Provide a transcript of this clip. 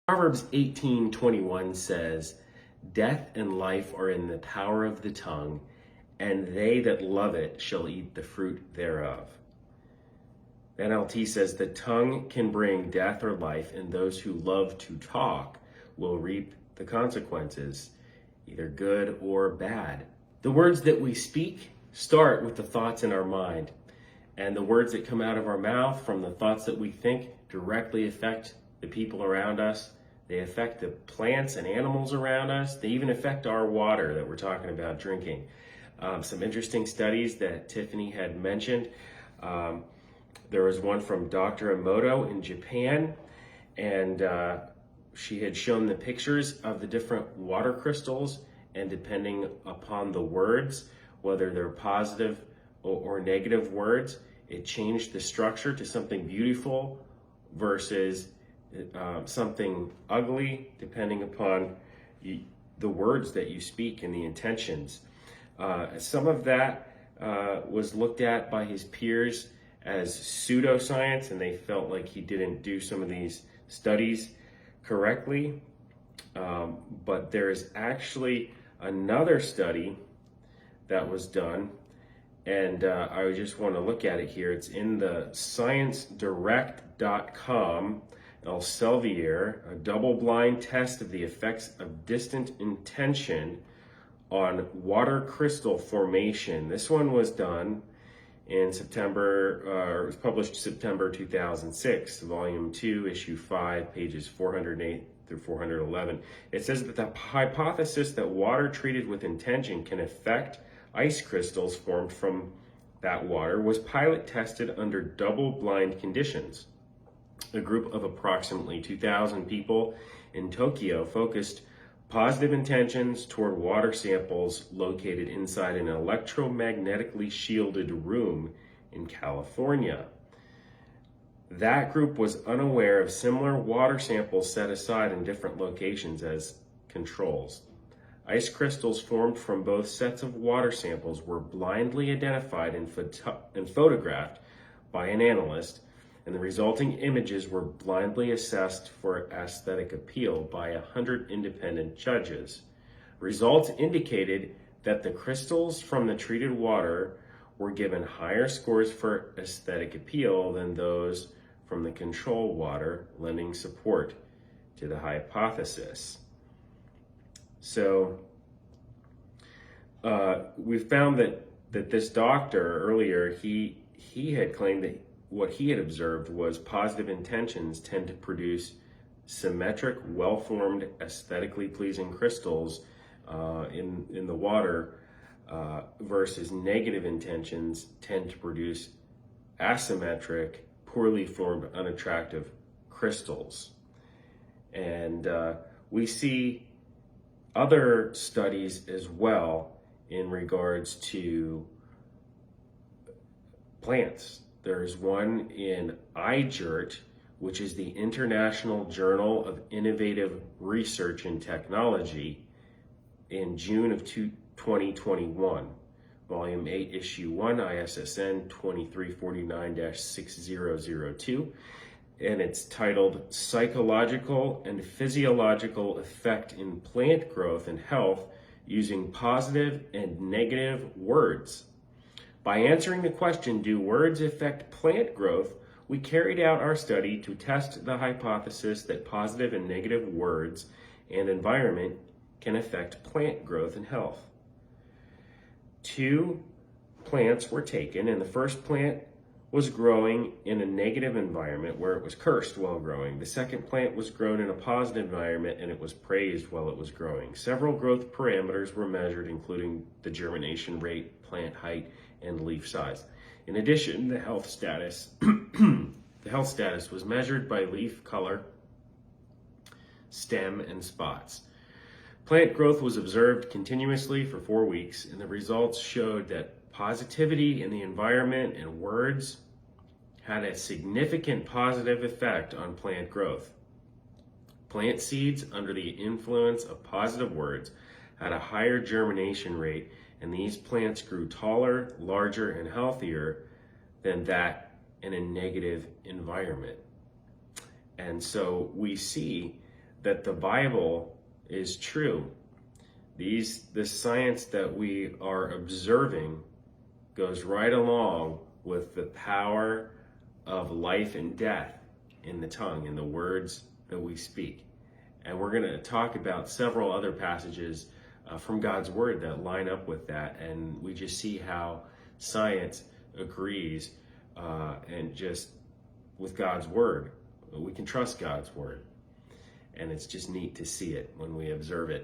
Proverbs 18:21 says, "Death and life are in the power of the tongue, and they that love it shall eat the fruit thereof." The NLT says, "The tongue can bring death or life, and those who love to talk will reap the consequences, either good or bad." The words that we speak start with the thoughts in our mind, and the words that come out of our mouth from the thoughts that we think directly affect the people around us. They affect the plants and animals around us. They even affect our water that we're talking about drinking. Some interesting studies that Tiffany had mentioned. There was one from Dr. Emoto in Japan, and she had shown the pictures of the different water crystals, and depending upon the words, whether they're positive or negative words, it changed the structure to something beautiful versus something ugly, depending upon the words that you speak and the intentions. Some of that was looked at by his peers as pseudoscience, and they felt like he didn't do some of these studies correctly. But there is actually another study that was done, and I just want to look at it here. It's in the ScienceDirect.com. Elsevier, a double-blind test of the effects of distant intention on water crystal formation. This one was done in September, it was published September 2006, volume 2, issue 5, pages 408 through 411. It says that the hypothesis that water treated with intention can affect ice crystals formed from that water was pilot tested under double-blind conditions. A group of approximately 2,000 people in Tokyo focused positive intentions toward water samples located inside an electromagnetically shielded room in California. That group was unaware of similar water samples set aside in different locations as controls. Ice crystals formed from both sets of water samples were blindly identified and photographed by an analyst, and the resulting images were blindly assessed for aesthetic appeal by 100 independent judges. Results indicated that the crystals from the treated water were given higher scores for aesthetic appeal than those from the control water, lending support to the hypothesis. So we found that this doctor earlier, he had claimed that what he had observed was positive intentions tend to produce symmetric, well-formed, aesthetically pleasing crystals in the water, versus negative intentions tend to produce asymmetric, poorly formed, unattractive crystals. And we see other studies as well in regards to plants. There's one in iJIRT, which is the International Journal of Innovative Research and Technology, in June of 2021, volume 8, issue 1, ISSN 2349-6002, and it's titled "Psychological and Physiological Effect in Plant Growth and Health Using Positive and Negative Words." By answering the question, "Do words affect plant growth?" we carried out our study to test the hypothesis that positive and negative words and environment can affect plant growth and health. 2 plants were taken, and the first plant was growing in a negative environment where it was cursed while growing. The second plant was grown in a positive environment, and it was praised while it was growing. Several growth parameters were measured, including the germination rate, plant height, and leaf size. In addition, the health status was measured by leaf color, stem, and spots. Plant growth was observed continuously for 4 weeks, and the results showed that positivity in the environment and words had a significant positive effect on plant growth. Plant seeds under the influence of positive words had a higher germination rate, and these plants grew taller, larger, and healthier than that in a negative environment. And so we see that the Bible is true. The science that we are observing goes right along with the power of life and death in the tongue, in the words that we speak. And we're going to talk about several other passages from God's Word that line up with that. And we just see how science agrees and just with God's Word. We can trust God's Word. And it's just neat to see it when we observe it.